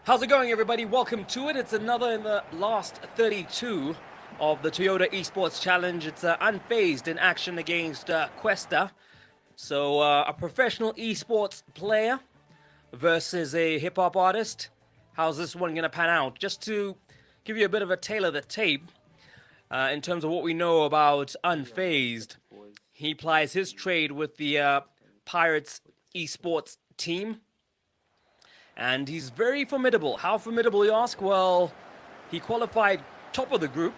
How's it going, everybody? Welcome to it. It's another in the last 32 of the Toyota Esports Challenge. It's UnFaizdd in action against Kwesta. So a professional esports player versus a hip-hop artist. How's this one going to pan out? Just to give you a bit of a tale of the tape in terms of what we know about UnFaizdd. He plies his trade with the Pirates esports team. And he's very formidable. How formidable, you ask? Well, he qualified top of the group,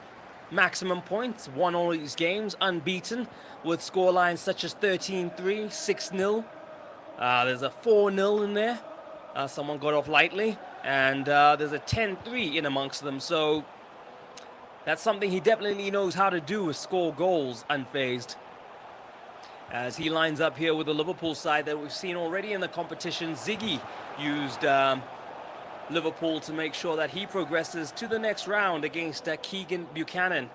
maximum points, won all these games, unbeaten, with scorelines such as 13-3, 6-0. There's a 4-0 in there. Someone got off lightly. And there's a 10-3 in amongst them. So that's something he definitely knows how to do, is score goals, UnFaizdd. As he lines up here with the Liverpool side that we've seen already in the competition. Ziggy used Liverpool to make sure that he progresses to the next round against Keegan Buchanan.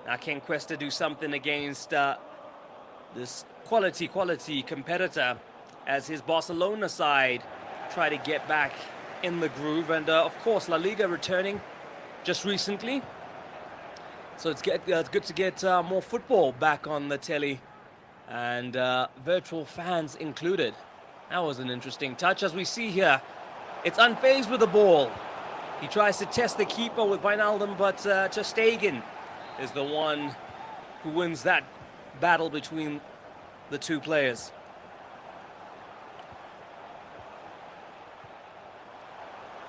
Now, can Kwesta do something against this quality competitor as his Barcelona side try to get back in the groove? And of course, La Liga returning just recently. So it's good to get more football back on the telly. And virtual fans included. That was an interesting touch. As we see here, it's UnFaizdd with the ball. He tries to test the keeper with Wijnaldum, but Ter Stegen is the one who wins that battle between the two players.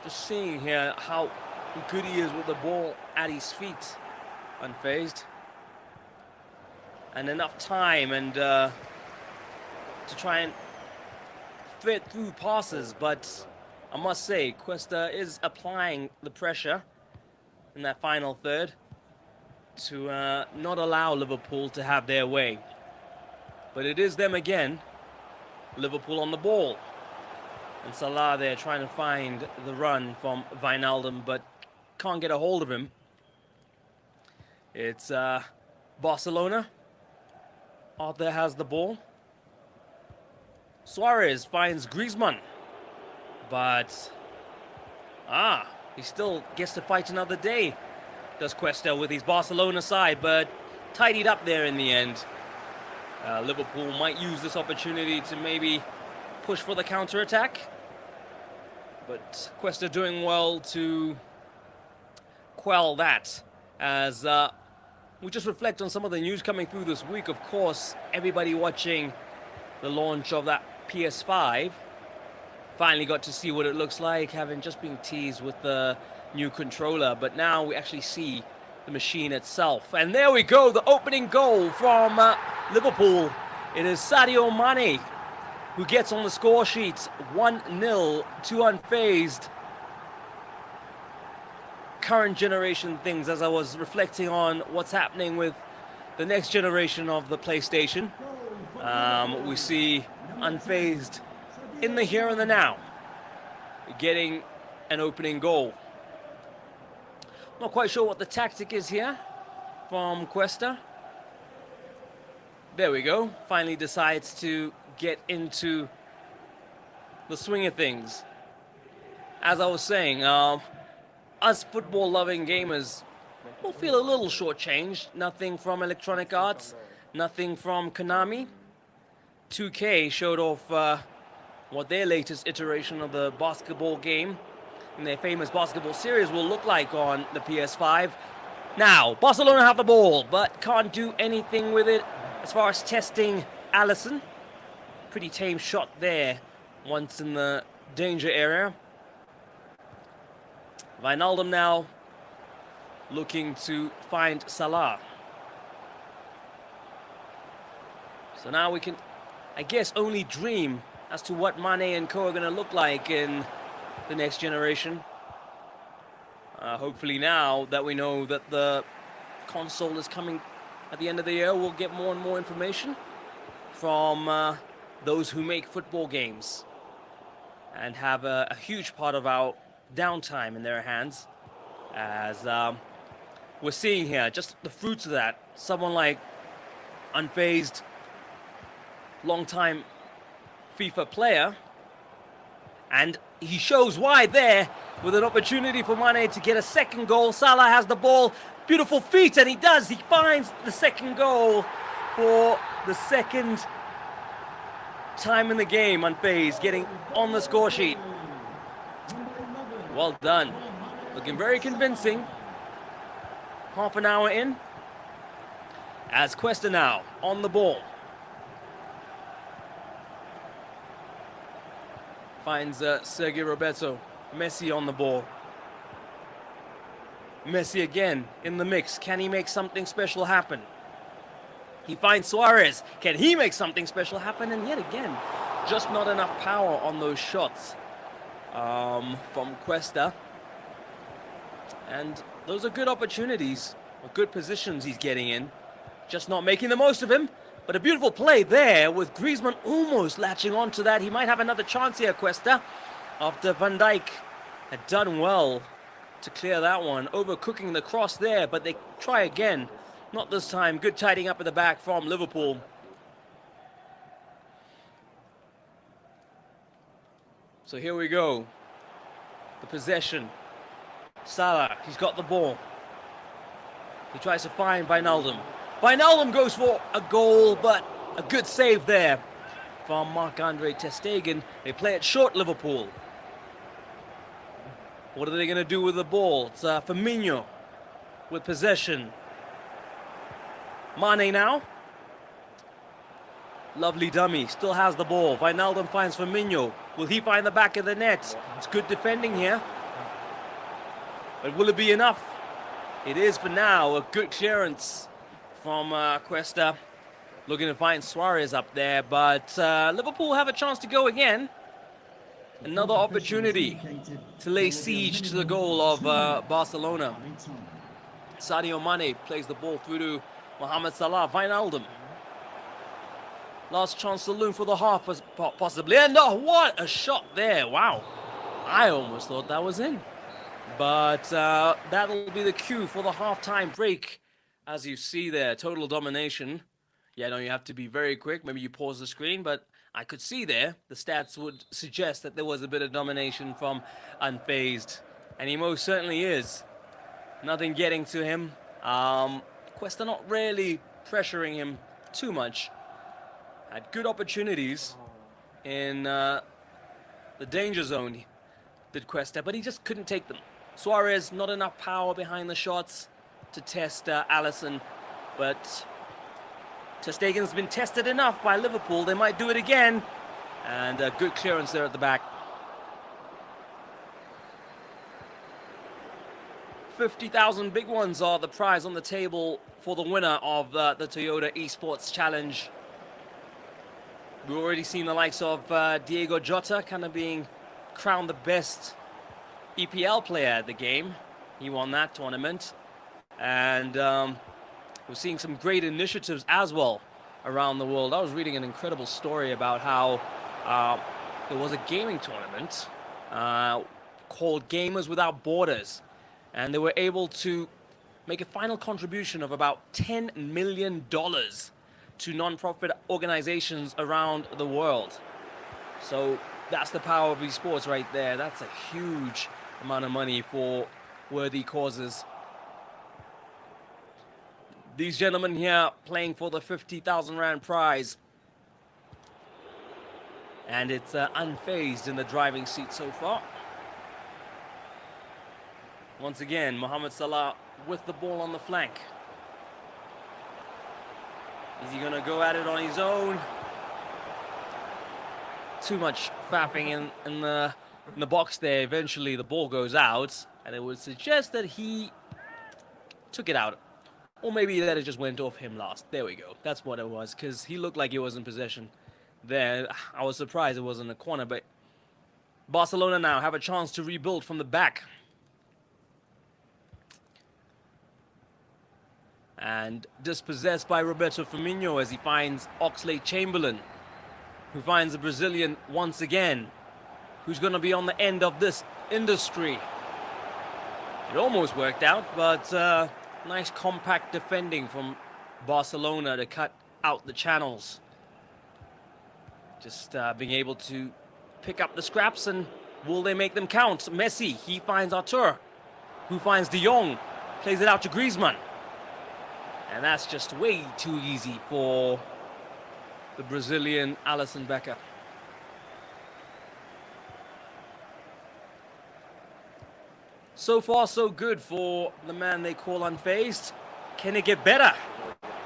Just seeing here how good he is with the ball at his feet, UnFaizdd. And enough time and to try and thread through passes, but I must say Kwesta is applying the pressure in that final third to not allow Liverpool to have their way. But it is them again, Liverpool on the ball. And Salah there trying to find the run from Wijnaldum, but can't get a hold of him. It's Barcelona. Arthur has the ball. Suarez finds Griezmann. But, he still gets to fight another day, does Kwesta, with his Barcelona side, but tidied up there in the end. Liverpool might use this opportunity to maybe push for the counter-attack. But Kwesta doing well to quell that, as we just reflect on some of the news coming through this week. Of course, everybody watching the launch of that PS5 finally got to see what it looks like, having just been teased with the new controller. But now we actually see the machine itself. And there we go, the opening goal from Liverpool. It is Sadio Mane who gets on the score sheet. 1-0 to UnFaizdd. Current generation things, as I was reflecting on what's happening with the next generation of the PlayStation. We see UnFaizdd in the here and the now, getting an opening goal. Not quite sure what the tactic is here from Kwesta. There we go. Finally decides to get into the swing of things. As I was saying, us football-loving gamers will feel a little shortchanged. Nothing from Electronic Arts, nothing from Konami. 2K showed off what their latest iteration of the basketball game in their famous basketball series will look like on the PS5. Now, Barcelona have the ball, but can't do anything with it as far as testing Alisson. Pretty tame shot there once in the danger area. Wijnaldum now looking to find Salah. So now we can, I guess, only dream as to what Mane and co are going to look like in the next generation. Hopefully now that we know that the console is coming at the end of the year, we'll get more and more information from those who make football games and have a huge part of our downtime in their hands, as we're seeing here just the fruits of that. Someone like UnFaizdd, long-time FIFA player, and he shows why there with an opportunity for Mane to get a second goal. Salah has the ball, beautiful feet, and he does. He finds the second goal for the second time in the game. UnFaizdd getting on the score sheet. Well done. Looking very convincing. Half an hour in. As Kwesta now on the ball. Finds Sergio Roberto. Messi on the ball. Messi again in the mix. Can he make something special happen? He finds Suarez. Can he make something special happen? And yet again, just not enough power on those shots from Kwesta. And those are good opportunities, or good positions he's getting in. Just not making the most of him. But a beautiful play there with Griezmann almost latching onto that. He might have another chance here, Kwesta, after Van Dijk had done well to clear that one. Overcooking the cross there, but they try again. Not this time. Good tidying up at the back from Liverpool. So here we go. The possession. Salah, he's got the ball. He tries to find Wijnaldum. Wijnaldum goes for a goal, but a good save there from Marc-Andre ter Stegen. They play it short, Liverpool. What are they going to do with the ball? It's Firmino with possession. Mane now. Lovely dummy, still has the ball. Wijnaldum finds Firmino. Will he find the back of the net? It's good defending here. But will it be enough? It is for now. A good clearance from Kwesta. Looking to find Suarez up there, but Liverpool have a chance to go again. Another opportunity to lay siege to the goal of Barcelona. Sadio Mane plays the ball through to Mohamed Salah. Wijnaldum. Last chance saloon for the half, possibly. And oh, what a shot there. Wow. I almost thought that was in. But that'll be the cue for the halftime break. As you see there, total domination. Yeah, no, you have to be very quick. Maybe you pause the screen, but I could see there, the stats would suggest that there was a bit of domination from UnFaizdd. And he most certainly is. Nothing getting to him. Kwesta not really pressuring him too much. Had good opportunities in the danger zone, did Kwesta, but he just couldn't take them. Suarez, not enough power behind the shots to test Alisson, but ter Stegen's been tested enough by Liverpool. They might do it again, and a good clearance there at the back. 50,000 big ones are the prize on the table for the winner of the Toyota Esports Challenge. We've already seen the likes of Diego Jota kind of being crowned the best EPL player at the game. He won that tournament. And we're seeing some great initiatives as well around the world. I was reading an incredible story about how there was a gaming tournament called Gamers Without Borders. And they were able to make a final contribution of about $10 million to non-profit organizations around the world. So that's the power of esports right there. That's a huge amount of money for worthy causes. These gentlemen here playing for the 50,000 Rand prize. And it's UnFaizdd in the driving seat so far. Once again, Mohamed Salah with the ball on the flank. Is he going to go at it on his own? Too much faffing in the box there. Eventually the ball goes out, and it would suggest that he took it out. Or maybe that it just went off him last. There we go. That's what it was, because he looked like he was in possession there. I was surprised it wasn't a corner, but Barcelona now have a chance to rebuild from the back. And dispossessed by Roberto Firmino as he finds Oxlade-Chamberlain, who finds the Brazilian once again, who's going to be on the end of this industry. It almost worked out, but nice compact defending from Barcelona to cut out the channels. Just being able to pick up the scraps and Will they make them count? Messi, he finds Artur, who finds De Jong, plays it out to Griezmann. And that's just way too easy for the Brazilian Alisson Becker. So far, so good for the man they call UnFaizdd. Can it get better?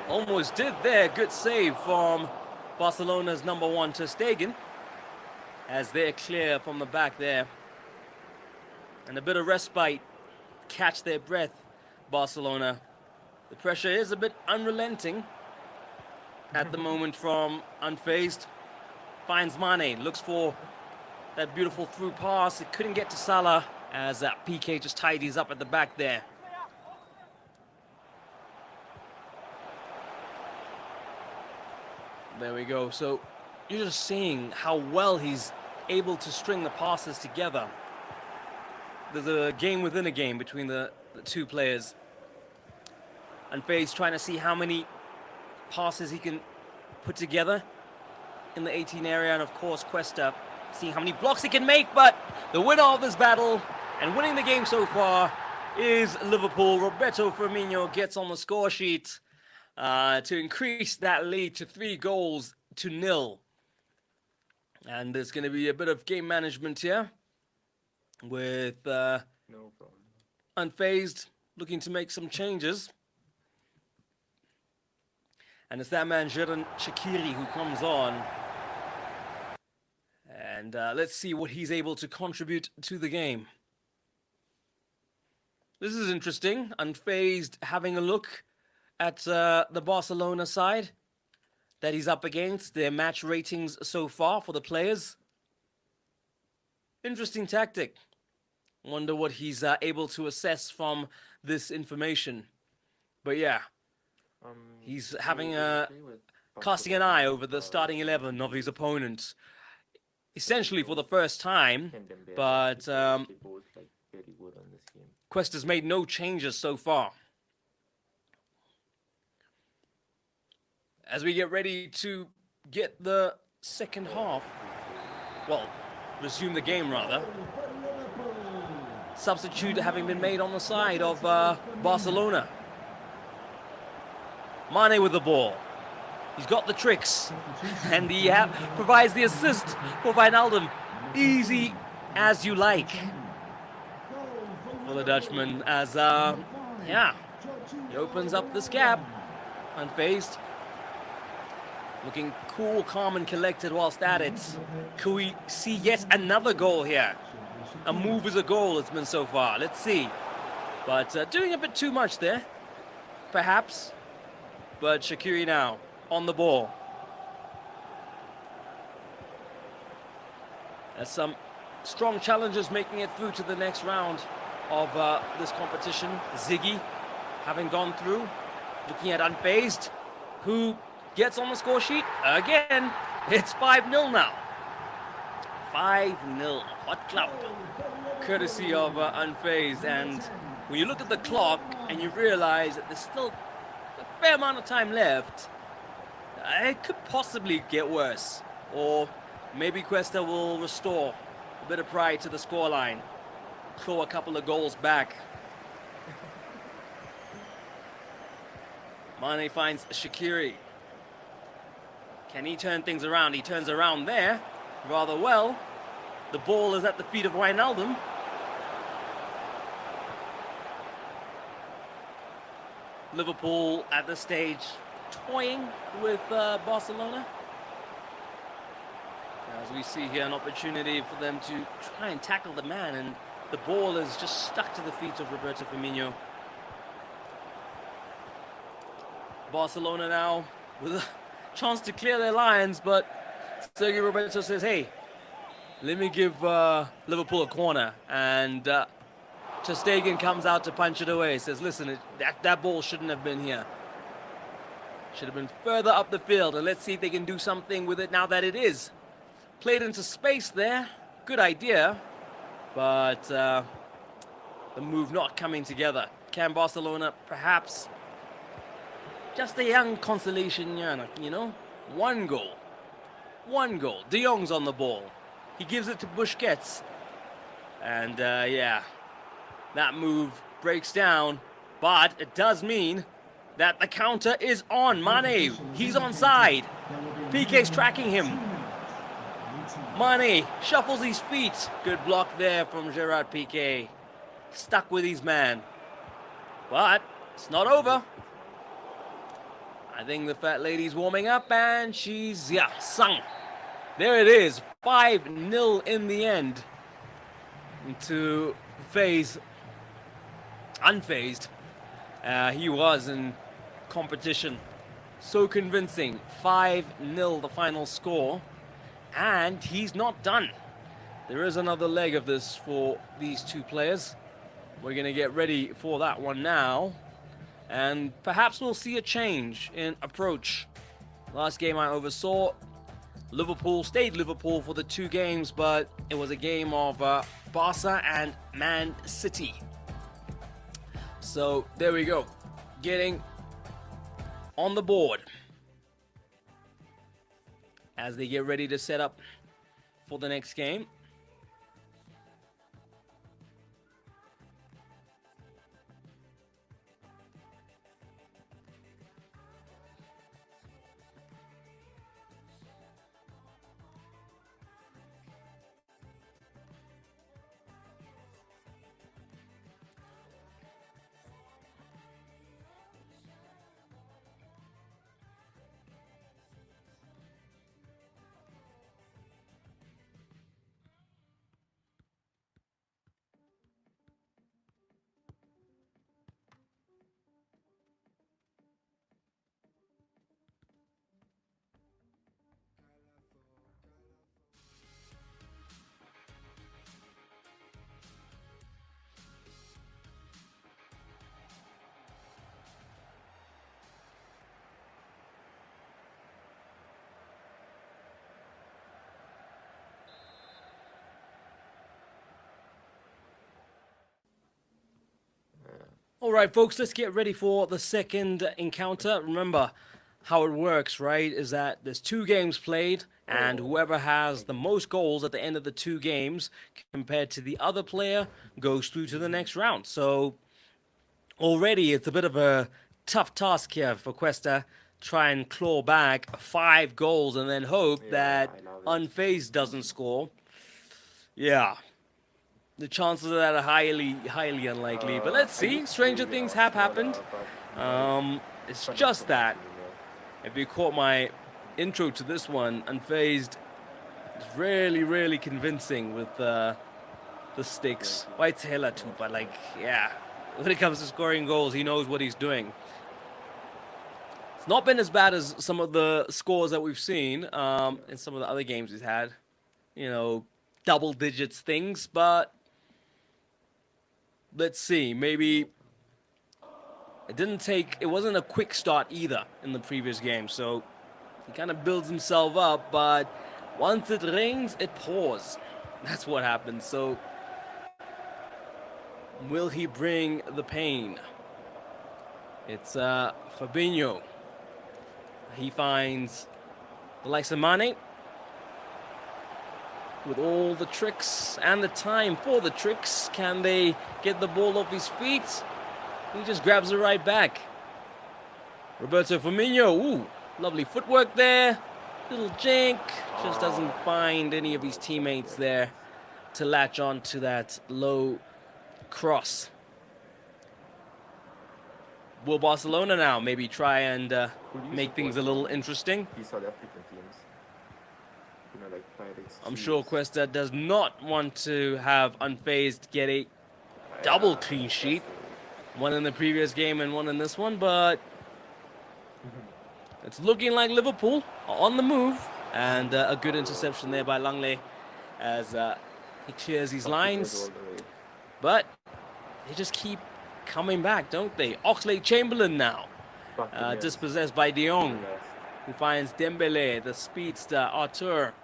Almost did there. Good save from Barcelona's number 1, Ter Stegen, as they're clear from the back there. And a bit of respite, catch their breath, Barcelona. The pressure is a bit unrelenting at the moment from UnFaizdd. Finds Mane, looks for that beautiful through pass. It couldn't get to Salah as PK just tidies up at the back there. There we go. So you're just seeing how well he's able to string the passes together. There's a game within a game between the two players. UnFaizdd trying to see how many passes he can put together in the 18 area, and of course Kwesta seeing how many blocks he can make. But the winner of this battle and winning the game so far is Liverpool. Roberto Firmino gets on the score sheet to increase that lead to 3-0. And there's going to be a bit of game management here with UnFaizdd looking to make some changes. And it's that man, Xherdan Shaqiri, who comes on. And let's see what he's able to contribute to the game. This is interesting. UnFaizdd having a look at the Barcelona side that he's up against, their match ratings so far for the players. Interesting tactic. Wonder what he's able to assess from this information. But yeah, he's having casting an eye over the starting 11 of his opponent, essentially for the first time. But Kwesta's made no changes so far. As we get ready to get the second half, well, resume the game rather. Substitute having been made on the side of Barcelona. Mane with the ball. He's got the tricks, and he provides the assist for Wijnaldum. Easy as you like for the Dutchman, as yeah, he opens up this gap. UnFaizdd looking cool, calm and collected whilst at it. Could we see yet another goal here? A move is a goal, it's been so far. Let's see. But doing a bit too much there, perhaps. But Shaqiri now on the ball. There's some strong challengers making it through to the next round of this competition. Ziggy having gone through, looking at UnFaizdd, who gets on the score sheet again. It's 5-0 now. 5-0, hot club, courtesy of UnFaizdd. And when you look at the clock and you realize that there's still a fair amount of time left, it could possibly get worse. Or maybe Kwesta will restore a bit of pride to the scoreline, claw a couple of goals back. Mane finds Shaqiri. Can he turn things around? He turns around there rather well. The ball is at the feet of Wijnaldum. Liverpool at this stage toying with Barcelona. As we see here, an opportunity for them to try and tackle the man, and the ball is just stuck to the feet of Roberto Firmino. Barcelona now with a chance to clear their lines, but Sergio Roberto says, hey, let me give Liverpool a corner. And Ter Stegen comes out to punch it away. Says, listen, that ball shouldn't have been here. Should have been further up the field, and let's see if they can do something with it now that it is played into space there. Good idea, but the move not coming together. Can Barcelona perhaps just a young consolation, you know? One goal. De Jong's on the ball. He gives it to Busquets. And yeah, that move breaks down, but it does mean that the counter is on. Mane, he's onside. PK's tracking him. Mane shuffles his feet. Good block there from Gerard Piqué. Stuck with his man. But it's not over. I think the fat lady's warming up and she's, yeah, sung. There it is. 5-0 in the end to UnFaizdd. He was in competition. So convincing. 5-0 the final score. And he's not done. There is another leg of this for these two players. We're going to get ready for that one now. And perhaps we'll see a change in approach. Last game I oversaw, Liverpool stayed Liverpool for the 2 games, but it was a game of Barca and Man City. So there we go. Getting on the board as they get ready to set up for the next game. All right, folks, let's get ready for the second encounter. Remember how it works, right, is that there's 2 games played, and whoever has the most goals at the end of the 2 games compared to the other player goes through to the next round. So already it's a bit of a tough task here for Kwesta. Try and claw back 5 goals and then hope that UnFaizdd doesn't score. Yeah. The chances of that are highly unlikely. But let's see. Stranger things have happened. It's just that, if you caught my intro to this one, UnFaizdd is really convincing with the sticks. White's hella too, but like, yeah. When it comes to scoring goals, he knows what he's doing. It's not been as bad as some of the scores that we've seen in some of the other games he's had. You know, double digits things, but let's see, maybe it wasn't a quick start either in the previous game, so he kind of builds himself up, but once it rings, it pours. That's what happens. So will he bring the pain? It's Fabinho. He finds the likes of Mane with all the tricks and the time for the tricks. Can they get the ball off his feet? He just grabs it right back. Roberto Firmino, ooh, lovely footwork there. Little jink, just doesn't find any of his teammates there to latch on to that low cross. Will Barcelona now maybe try and make things a little interesting? I'm sure Kwesta does not want to have UnFaizdd get a double clean sheet. One in the previous game and one in this one, but it's looking like Liverpool are on the move. And a good interception there by Langley as he clears his lines. But they just keep coming back, don't they? Oxlade-Chamberlain now, dispossessed by De Jong, who finds Dembele, the speedster. Artur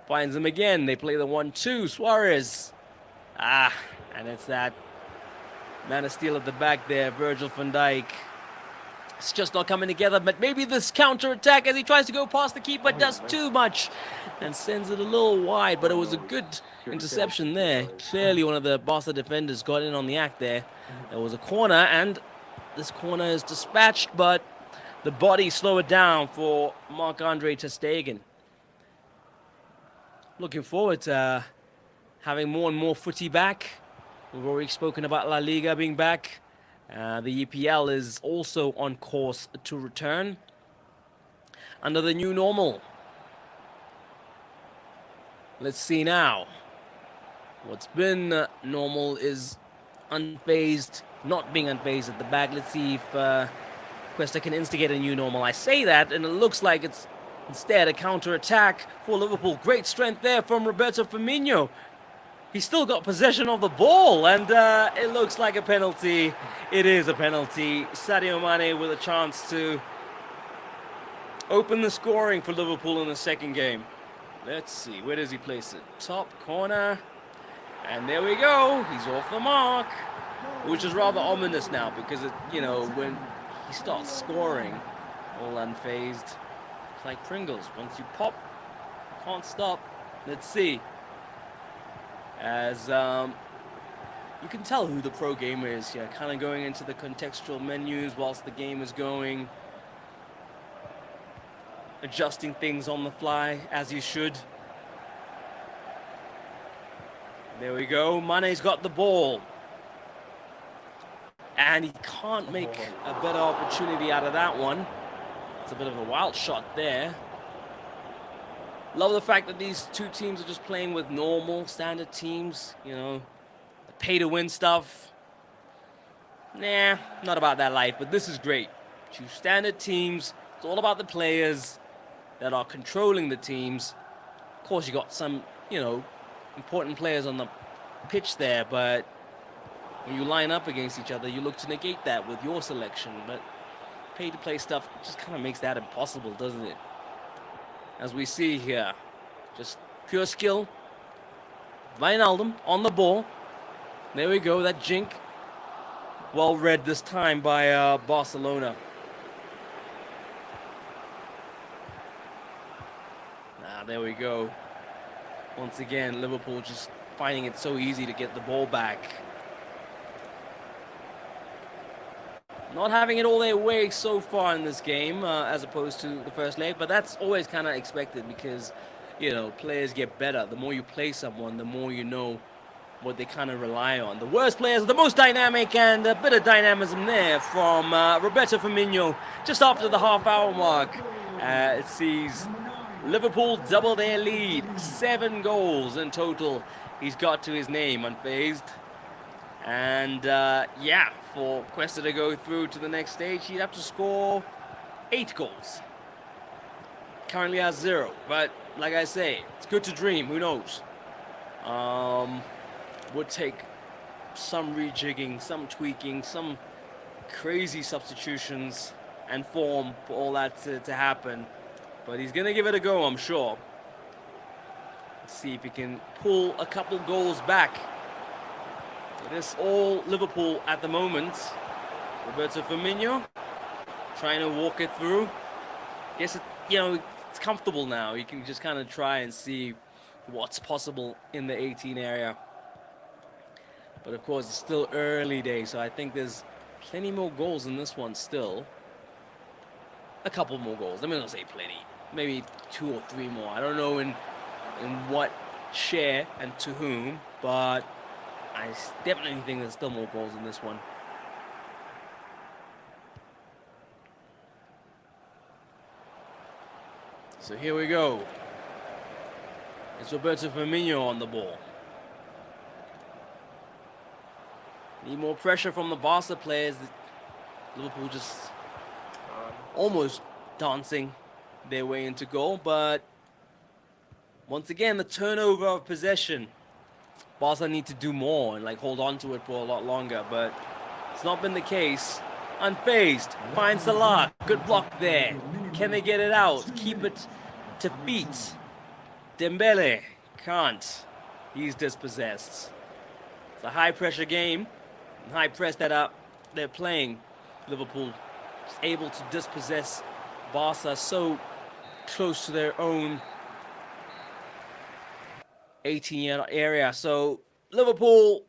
finds him again. They play the 1-2. Suarez. And it's that man of steel at the back there. Virgil van Dijk It's just not coming together, but maybe this counter-attack as he tries to go past the keeper does too much and sends it a little wide, but it was a good interception there. Clearly one of the Barca defenders got in on the act there. There was a corner, and this corner is dispatched, but the body slowed it down for Marc-Andre ter Stegen. Looking forward to having more and more footy back. We've already spoken about La Liga being back. The EPL is also on course to return under the new normal. Let's see now. What's been normal is UnFaizdd not being UnFaizdd at the back. Let's see if Kwesta can instigate a new normal. I say that, and it looks like it's instead a counter-attack for Liverpool. Great strength there from Roberto Firmino. He's still got possession of the ball, and it looks like a penalty. It is a penalty. Sadio Mane with a chance to open the scoring for Liverpool in the second game. Let's see, where does he place it? Top corner, and there we go. He's off the mark, which is rather ominous now because, when he starts scoring, all UnFaizdd, it's like Pringles. Once you pop, can't stop. Let's see. As you can tell who the pro gamer is here, kind of going into the contextual menus whilst the game is going, adjusting things on the fly as you should. There we go. Mane's got the ball, and he can't make a better opportunity out of that one. It's a bit of a wild shot there. Love the fact that these two teams are just playing with normal, standard teams, pay-to-win stuff. Nah, not about that life, but this is great. Two standard teams. It's all about the players that are controlling the teams. Of course, you got some, important players on the pitch there, but when you line up against each other, you look to negate that with your selection. But pay-to-play stuff just kind of makes that impossible, doesn't it? As we see here, just pure skill. Wijnaldum on the ball. There we go, that jink. Well read this time by Barcelona. There we go. Once again, Liverpool just finding it so easy to get the ball back. Not having it all their way so far in this game, as opposed to the first leg, but that's always kind of expected because, players get better. The more you play someone, the more you know what they kind of rely on. The worst players are the most dynamic, and a bit of dynamism there from Roberto Firmino just after the half-hour mark. It sees Liverpool double their lead. 7 goals in total he's got to his name, UnFaizdd. And for Kwesta to go through to the next stage, he'd have to score 8 goals. Currently has 0, but like I say, it's good to dream. Who knows? Would take some rejigging, some tweaking, some crazy substitutions and form for all that to happen. But he's going to give it a go, I'm sure. Let's see if he can pull a couple goals back. It is all Liverpool at the moment. Roberto Firmino trying to walk it through. Guess it's comfortable now. You can just kind of try and see what's possible in the 18 area. But of course, it's still early days, so I think there's plenty more goals in this one still. A couple more goals. I'm going to say plenty. Maybe 2 or 3 more. I don't know in what share and to whom, but I definitely think there's still more goals in this one. So here we go. It's Roberto Firmino on the ball. Need more pressure from the Barca players. Liverpool just almost dancing their way into goal, but once again, the turnover of possession. Barca need to do more and hold on to it for a lot longer, but it's not been the case. UnFaizdd finds Salah. Good block there. Can they get it out? Keep it to feet. Dembele can't. He's dispossessed. It's a high pressure game. High press that they're playing. Liverpool Just able to dispossess Barca so close to their own 18-yard area. So Liverpool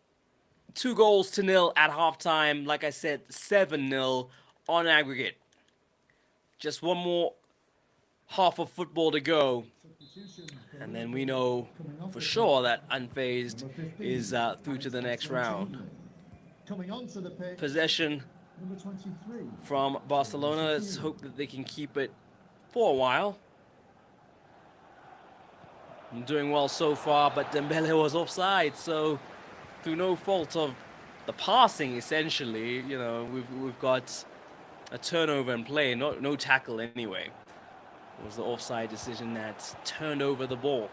2-0 at halftime. Like I said, 7-0 on aggregate. Just one more half of football to go. And then we know for sure that UnFaizdd is through to the next round. Possession from Barcelona. Let's hope that they can keep it for a while. Doing well so far, but Dembele was offside, so through no fault of the passing, essentially, you know, we've got a turnover in play, no tackle anyway. It was the offside decision that turned over the ball.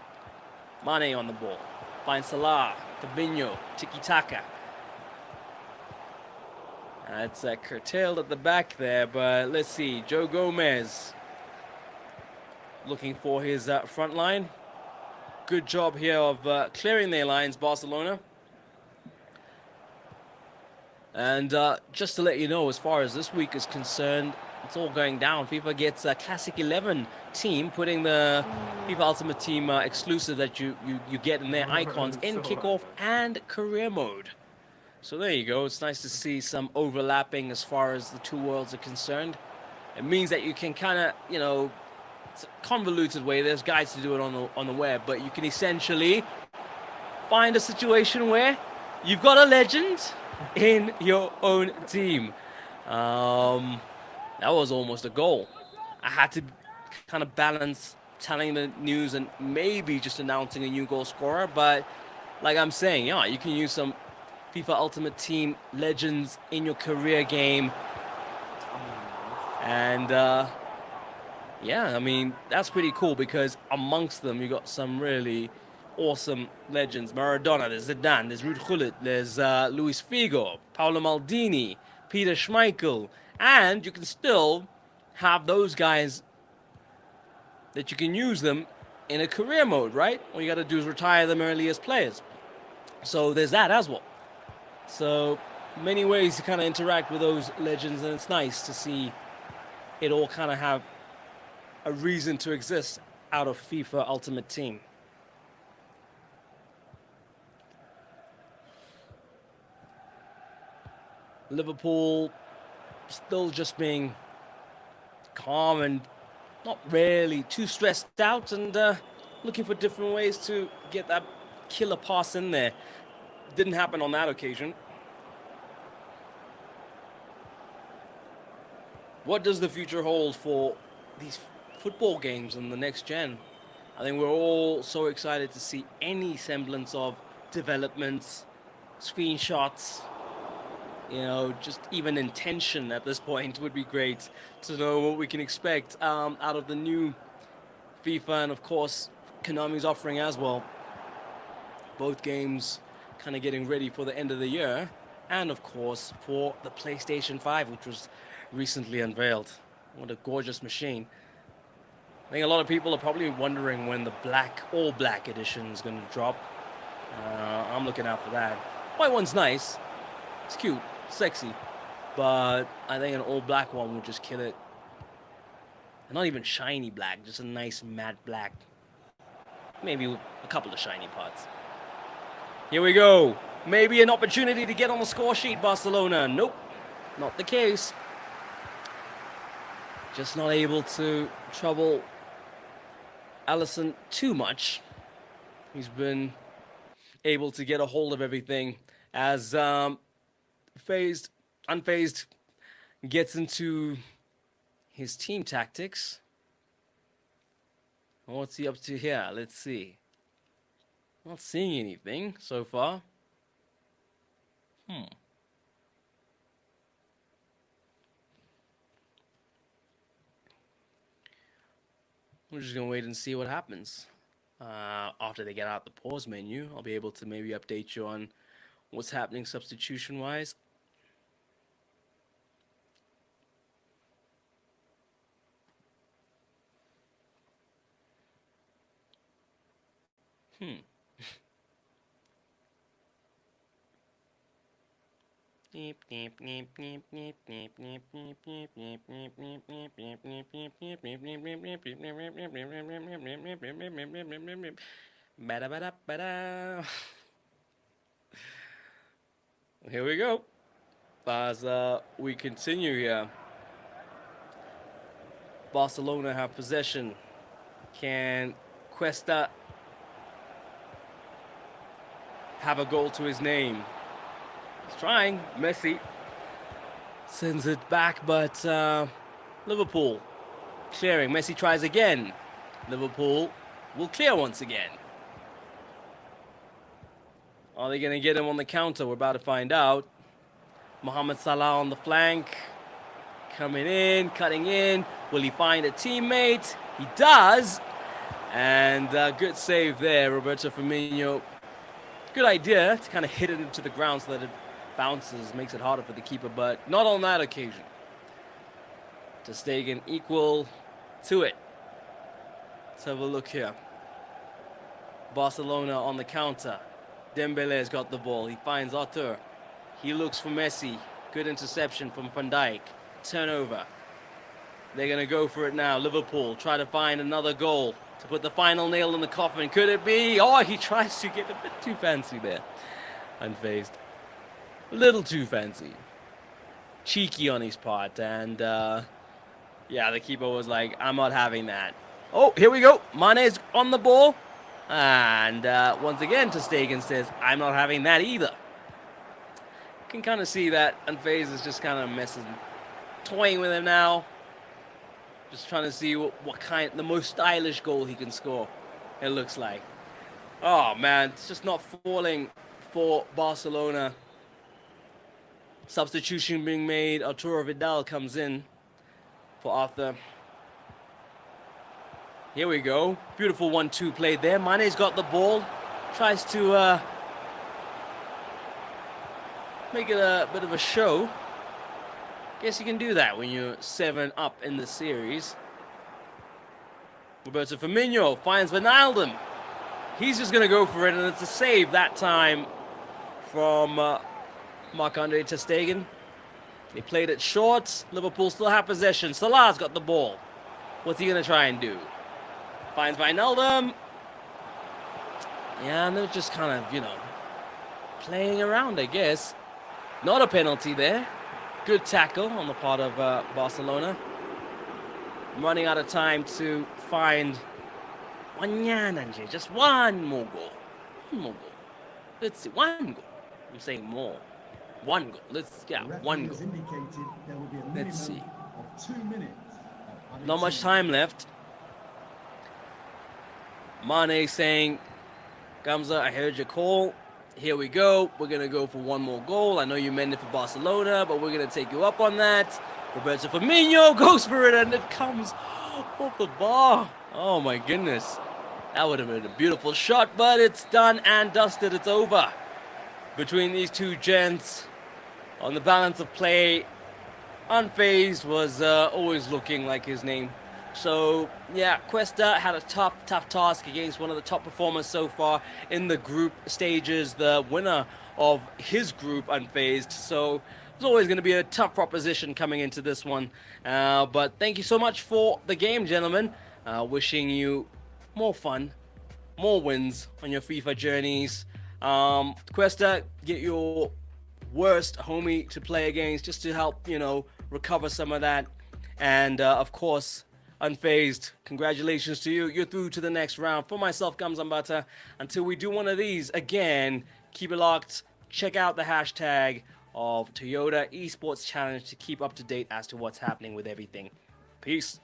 Mane on the ball, finds Salah, Fabinho, tiki-taka. It's curtailed at the back there, but let's see. Joe Gomez looking for his front line. Good job here of clearing their lines, Barcelona. And just to let you know, as far as this week is concerned, it's all going down. FIFA gets a Classic 11 team, putting the FIFA Ultimate Team exclusive that you get in their icons in kickoff and career mode. So there you go. It's nice to see some overlapping as far as the two worlds are concerned. It means that you can kind of, you know, it's a convoluted way. There's guides to do it on the web, but you can essentially find a situation where you've got a legend in your own team. That was almost a goal. I had to kind of balance telling the news and maybe just announcing a new goal scorer, but like I'm saying, yeah, you can use some FIFA Ultimate Team legends in your career game. And yeah, I mean, that's pretty cool because amongst them, you got some really awesome legends. Maradona, there's Zidane, there's Ruud Gullit, there's Luis Figo, Paolo Maldini, Peter Schmeichel, and you can still have those guys that you can use them in a career mode, right? All you got to do is retire them early as players. So there's that as well. So many ways to kind of interact with those legends, and it's nice to see it all kind of have a reason to exist out of FIFA Ultimate Team. Liverpool still just being calm and not really too stressed out, and looking for different ways to get that killer pass in there. Didn't happen on that occasion. What does the future hold for these football games in the next gen? I think we're all so excited to see any semblance of developments, screenshots, you know, just even intention at this point would be great to know what we can expect out of the new FIFA, and of course Konami's offering as well. Both games kind of getting ready for the end of the year, and of course for the PlayStation 5, which was recently unveiled. What a gorgeous machine. I think a lot of people are probably wondering when the all black edition is going to drop. I'm looking out for that. White one's nice, it's cute, sexy, but I think an all black one would just kill it. And not even shiny black, just a nice matte black, maybe with a couple of shiny parts. Here we go. Maybe an opportunity to get on the score sheet, Barcelona. Nope, not the case. Just not able to trouble Alisson too much. He's been able to get a hold of everything as UnFaizdd gets into his team tactics. What's he up to here? Let's see. Not seeing anything so far. We're just going to wait and see what happens. After they get out the pause menu, I'll be able to maybe update you on what's happening substitution-wise. Here we go. As we continue here. Barcelona have possession. Can Kwesta have a goal to his name? He's trying. Messi sends it back, but Liverpool clearing. Messi tries again. Liverpool will clear once again. Are they going to get him on the counter? We're about to find out. Mohamed Salah on the flank. Coming in, cutting in. Will he find a teammate? He does. And good save there, Roberto Firmino. Good idea to kind of hit it into the ground so that it bounces, makes it harder for the keeper, but not on that occasion. Ter Stegen equal to it. Let's have a look here. Barcelona on the counter. Dembele's got the ball. He finds Arthur. He looks for Messi. Good interception from Van Dijk. Turnover. They're going to go for it now. Liverpool try to find another goal to put the final nail in the coffin. Could it be? Oh, he tries to get a bit too fancy there. UnFaizdd. A little too fancy. Cheeky on his part. And, yeah, the keeper was like, I'm not having that. Oh, here we go. Mane's on the ball. And once again, Ter Stegen says, I'm not having that either. You can kind of see that UnFaizdd is just kind of messing, toying with him now. Just trying to see what kind, the most stylish goal he can score, it looks like. Oh, man, it's just not falling for Barcelona. Substitution being made. Arturo Vidal comes in for Arthur. Here we go. Beautiful 1-2 play there. Mane's got the ball. Tries to make it a bit of a show. Guess you can do that when you're 7 up in the series. Roberto Firmino finds Wijnaldum. He's just going to go for it, and it's a save that time from Marc-Andre Ter Stegen. They played it short. Liverpool still have possession. Salah's got the ball. What's he going to try and do? Finds Wijnaldum. Yeah, and they're just kind of, you know, playing around, I guess. Not a penalty there. Good tackle on the part of Barcelona. I'm running out of time to find just one more goal. One more goal. Let's see, one goal. I'm saying more. One goal. One goal. Let's see. 2 minutes. Not much time left. Mane saying, Gamza, I heard your call. Here we go. We're going to go for one more goal. I know you meant it for Barcelona, but we're going to take you up on that. Roberto Firmino goes for it, and it comes off the bar. Oh, my goodness. That would have been a beautiful shot, but it's done and dusted. It's over between these two gents. On the balance of play, UnFaizdd was always looking like his name. So, yeah, Kwesta had a tough task against one of the top performers so far in the group stages, the winner of his group, UnFaizdd. So, it's always going to be a tough proposition coming into this one. But thank you so much for the game, gentlemen. Wishing you more fun, more wins on your FIFA journeys. Kwesta, get your worst homie to play against just to help, you know, recover some of that. And, of course, UnFaizdd, congratulations to you. You're through to the next round. For myself, Gamzambata, until we do one of these again, keep it locked. Check out the hashtag of Toyota Esports Challenge to keep up to date as to what's happening with everything. Peace.